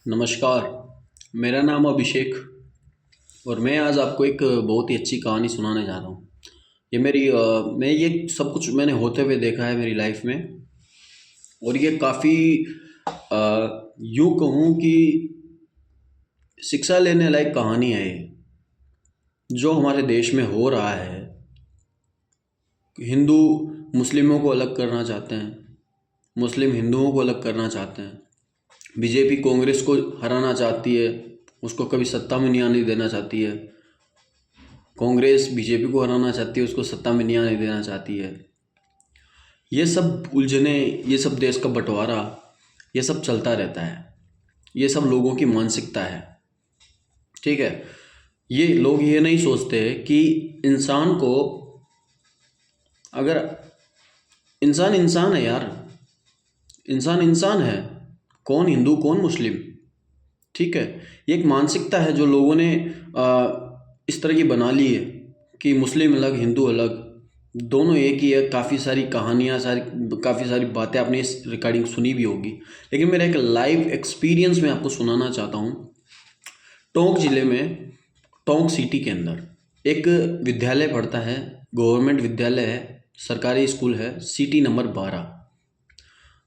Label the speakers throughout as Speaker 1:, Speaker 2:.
Speaker 1: नमस्कार। मेरा नाम अभिषेक और मैं आज आपको एक बहुत ही अच्छी कहानी सुनाने जा रहा हूँ। मैं ये सब कुछ मैंने होते हुए देखा है मेरी लाइफ में। और ये काफ़ी यूँ कहूँ कि शिक्षा लेने लायक कहानी है ये, जो हमारे देश में हो रहा है। हिंदू मुस्लिमों को अलग करना चाहते हैं, मुस्लिम हिंदुओं को अलग करना चाहते हैं, बीजेपी कांग्रेस को हराना चाहती है, उसको कभी सत्ता में नहीं आने देना चाहती है। कांग्रेस बीजेपी को हराना चाहती है, उसको सत्ता में नहीं आने देना चाहती है। ये सब उलझने, ये सब देश का बंटवारा, ये सब चलता रहता है। ये सब लोगों की मानसिकता है, ठीक है। ये लोग ये नहीं सोचते कि इंसान को, अगर इंसान इंसान है यार, इंसान इंसान है, कौन हिंदू कौन मुस्लिम, ठीक है। ये एक मानसिकता है जो लोगों ने इस तरह की बना ली है कि मुस्लिम अलग हिंदू अलग, दोनों एक ही है। काफ़ी सारी कहानियाँ, काफ़ी सारी बातें आपने इस रिकॉर्डिंग सुनी भी होगी, लेकिन मेरा एक लाइव एक्सपीरियंस मैं आपको सुनाना चाहता हूँ। टोंक ज़िले में, टोंक सिटी के अंदर एक विद्यालय पढ़ता है, गवर्नमेंट विद्यालय है, सरकारी स्कूल है, सिटी नंबर 12।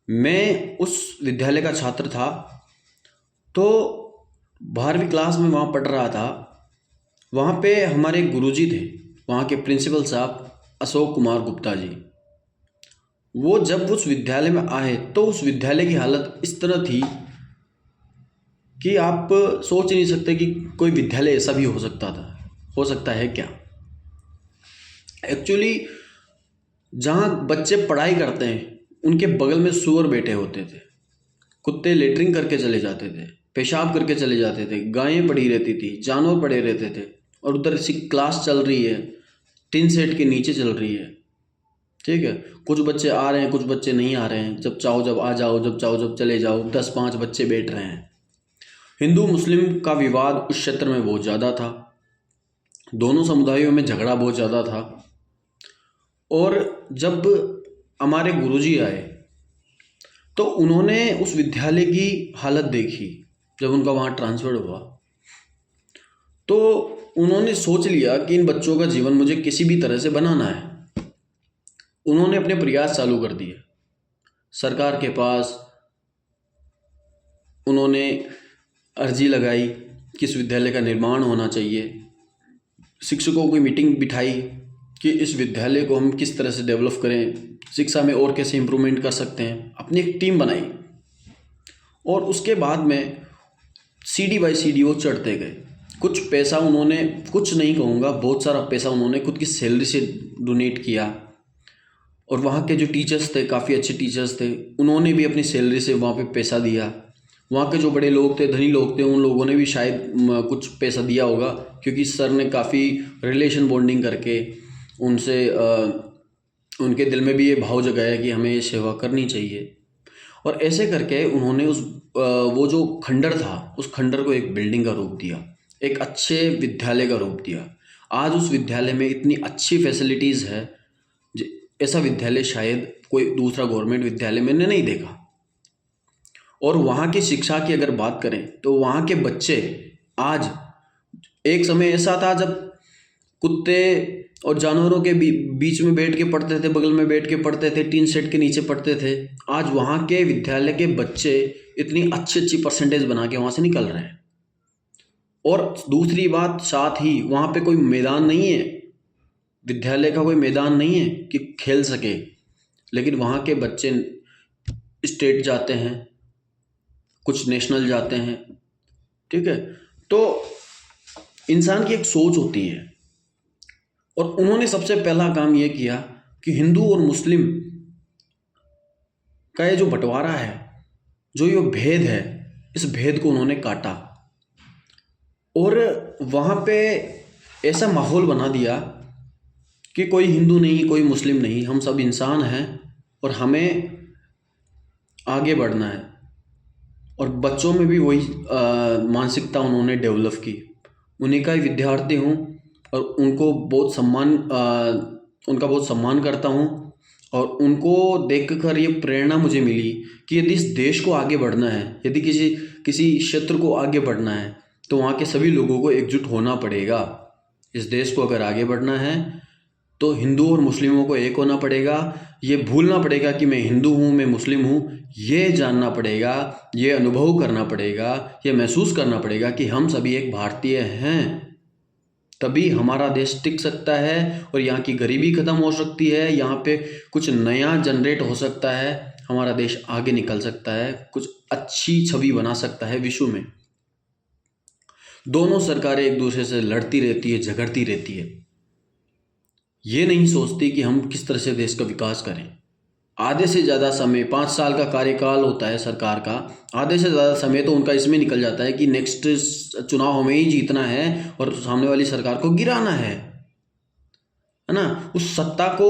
Speaker 1: मैं उस विद्यालय का छात्र था, तो 12वीं क्लास में वहाँ पढ़ रहा था। वहाँ पे हमारे गुरुजी थे, वहाँ के प्रिंसिपल साहब अशोक कुमार गुप्ता जी। वो जब उस विद्यालय में आए तो उस विद्यालय की हालत इस तरह थी कि आप सोच नहीं सकते कि कोई विद्यालय ऐसा भी हो सकता है क्या। एक्चुअली जहाँ बच्चे पढ़ाई करते हैं उनके बगल में सुअर बैठे होते थे, कुत्ते लेटरिंग करके चले जाते थे, पेशाब करके चले जाते थे, गायें पड़ी रहती थी, जानवर पड़े रहते थे। और उधर सी क्लास चल रही है, टिन सेट के नीचे चल रही है, ठीक है। कुछ बच्चे आ रहे हैं, कुछ बच्चे नहीं आ रहे हैं, जब चाहो जब आ जाओ, जब चाहो जब चले जाओ। 10-5 बच्चे बैठ रहे हैं। हिंदू मुस्लिम का विवाद उस क्षेत्र में बहुत ज़्यादा था, दोनों समुदायों में झगड़ा बहुत ज़्यादा था। और जब हमारे गुरुजी आए तो उन्होंने उस विद्यालय की हालत देखी। जब उनका वहाँ ट्रांसफ़र हुआ तो उन्होंने सोच लिया कि इन बच्चों का जीवन मुझे किसी भी तरह से बनाना है। उन्होंने अपने प्रयास चालू कर दिए सरकार के पास। उन्होंने अर्जी लगाई कि इस विद्यालय का निर्माण होना चाहिए। शिक्षकों की मीटिंग बिठाई कि इस विद्यालय को हम किस तरह से डेवलप करें, शिक्षा में और कैसे इम्प्रूवमेंट कर सकते हैं। अपनी एक टीम बनाई और उसके बाद में सीढ़ी बाय सीढ़ी वो चढ़ते गए। कुछ पैसा उन्होंने, कुछ नहीं कहूँगा, बहुत सारा पैसा उन्होंने खुद की सैलरी से डोनेट किया। और वहाँ के जो टीचर्स थे, काफ़ी अच्छे टीचर्स थे, उन्होंने भी अपनी सैलरी से वहाँ पे पैसा दिया। वहाँ के जो बड़े लोग थे, धनी लोग थे, उन लोगों ने भी शायद कुछ पैसा दिया होगा, क्योंकि सर ने काफ़ी रिलेशन बॉन्डिंग करके उनसे उनके दिल में भी ये भाव जगाया कि हमें ये सेवा करनी चाहिए। और ऐसे करके उन्होंने वो जो खंडर था, उस खंडर को एक बिल्डिंग का रूप दिया, एक अच्छे विद्यालय का रूप दिया। आज उस विद्यालय में इतनी अच्छी फैसिलिटीज़ है, ऐसा विद्यालय शायद कोई दूसरा गवर्नमेंट विद्यालय मैंने नहीं देखा। और वहाँ की शिक्षा की अगर बात करें तो वहाँ के बच्चे आज, एक समय ऐसा था जब कुत्ते और जानवरों के बीच में बैठ के पढ़ते थे, बगल में बैठ के पढ़ते थे, टीन शेड के नीचे पढ़ते थे। आज वहाँ के विद्यालय के बच्चे इतनी अच्छी अच्छी परसेंटेज बना के वहाँ से निकल रहे हैं। और दूसरी बात, साथ ही वहाँ पे कोई मैदान नहीं है, विद्यालय का कोई मैदान नहीं है कि खेल सके, लेकिन वहाँ के बच्चे स्टेट जाते हैं, कुछ नेशनल जाते हैं, ठीक है। तो इंसान की एक सोच होती है। और उन्होंने सबसे पहला काम ये किया कि हिंदू और मुस्लिम का ये जो बंटवारा है, जो ये भेद है, इस भेद को उन्होंने काटा। और वहाँ पे ऐसा माहौल बना दिया कि कोई हिंदू नहीं, कोई मुस्लिम नहीं, हम सब इंसान हैं और हमें आगे बढ़ना है। और बच्चों में भी वही मानसिकता उन्होंने डेवलप की। उन्हीं का ही विद्यार्थी हूँ और उनका बहुत सम्मान करता हूँ। और उनको देखकर ये प्रेरणा मुझे मिली कि यदि इस देश को आगे बढ़ना है, यदि किसी किसी क्षेत्र को आगे बढ़ना है तो वहाँ के सभी लोगों को एकजुट होना पड़ेगा। इस देश को अगर आगे बढ़ना है तो हिंदू और मुस्लिमों को एक होना पड़ेगा। ये भूलना पड़ेगा कि मैं हिंदू हूँ, मैं मुस्लिम हूँ। ये जानना पड़ेगा, ये अनुभव करना पड़ेगा, ये महसूस करना पड़ेगा कि हम सभी एक भारतीय हैं। तभी हमारा देश टिक सकता है और यहाँ की गरीबी खत्म हो सकती है, यहाँ पे कुछ नया जनरेट हो सकता है, हमारा देश आगे निकल सकता है, कुछ अच्छी छवि बना सकता है विश्व में। दोनों सरकारें एक दूसरे से लड़ती रहती है, झगड़ती रहती है, ये नहीं सोचती कि हम किस तरह से देश का विकास करें। आधे से ज़्यादा समय, 5 साल का कार्यकाल होता है सरकार का, आधे से ज़्यादा समय तो उनका इसमें निकल जाता है कि नेक्स्ट चुनाव हमें ही जीतना है और सामने वाली सरकार को गिराना है ना। उस सत्ता को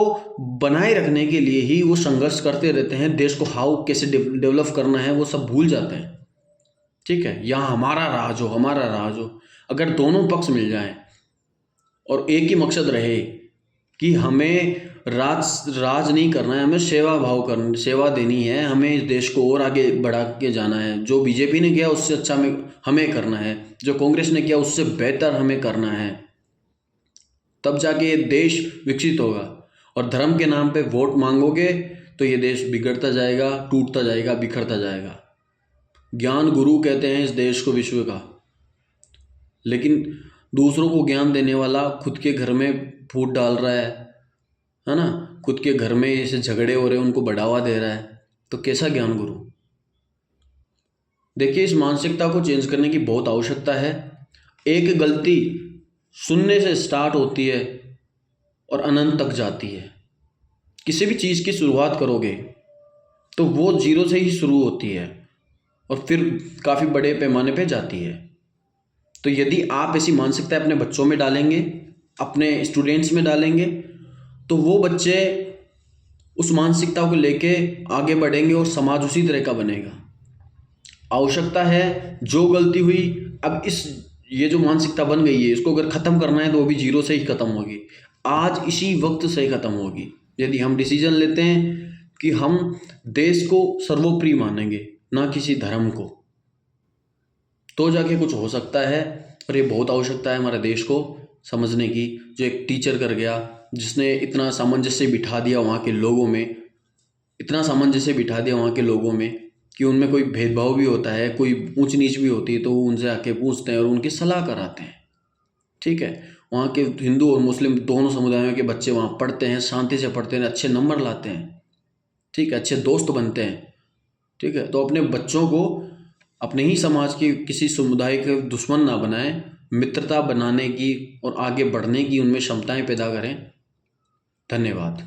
Speaker 1: बनाए रखने के लिए ही वो संघर्ष करते रहते हैं। देश को हाउ कैसे डेवलप करना है वो सब भूल जाते हैं। ठीक है, यहाँ हमारा राज हो, हमारा राज हो। अगर दोनों पक्ष मिल जाएं और एक ही मकसद रहे कि हमें राज नहीं करना है, हमें सेवा देनी है, हमें इस देश को और आगे बढ़ा के जाना है। जो बीजेपी ने किया उससे अच्छा हमें करना है, जो कांग्रेस ने किया उससे बेहतर हमें करना है, तब जाके ये देश विकसित होगा। और धर्म के नाम पे वोट मांगोगे तो ये देश बिगड़ता जाएगा, टूटता जाएगा, बिखरता जाएगा। ज्ञान गुरु कहते हैं इस देश को विश्व का, लेकिन दूसरों को ज्ञान देने वाला खुद के घर में फूट डाल रहा है ना, खुद के घर में ऐसे झगड़े हो रहे हैं, उनको बढ़ावा दे रहा है, तो कैसा ज्ञान गुरु। देखिए, इस मानसिकता को चेंज करने की बहुत आवश्यकता है। एक गलती शून्य से स्टार्ट होती है और अनंत तक जाती है। किसी भी चीज़ की शुरुआत करोगे तो वो 0 से ही शुरू होती है और फिर काफ़ी बड़े पैमाने पे जाती है। तो यदि आप ऐसी मानसिकता अपने बच्चों में डालेंगे, अपने स्टूडेंट्स में डालेंगे, तो वो बच्चे उस मानसिकता को लेके आगे बढ़ेंगे और समाज उसी तरह का बनेगा। आवश्यकता है जो गलती हुई, अब ये जो मानसिकता बन गई है इसको अगर ख़त्म करना है तो वो भी 0 से ही ख़त्म होगी। आज इसी वक्त से ख़त्म होगी यदि हम डिसीजन लेते हैं कि हम देश को सर्वोपरि मानेंगे, ना किसी धर्म को, तो जाके कुछ हो सकता है। और ये बहुत आवश्यकता है हमारे देश को समझने की। जो एक टीचर कर गया जिसने इतना सामंजस्य बिठा दिया वहाँ के लोगों में, इतना सामंजस्य बिठा दिया वहाँ के लोगों में कि उनमें कोई भेदभाव भी होता है, कोई ऊंच नीच भी होती है तो वो उनसे आके पूछते हैं और उनकी सलाह कराते हैं। ठीक है, वहाँ के हिंदू और मुस्लिम दोनों समुदायों के बच्चे वहाँ पढ़ते हैं, शांति से पढ़ते हैं, अच्छे नंबर लाते हैं। ठीक है, अच्छे दोस्त बनते हैं। ठीक है, तो अपने बच्चों को अपने ही समाज के किसी समुदाय के दुश्मन ना बनाएं, मित्रता बनाने की और आगे बढ़ने की उनमें क्षमताएं पैदा करें। धन्यवाद।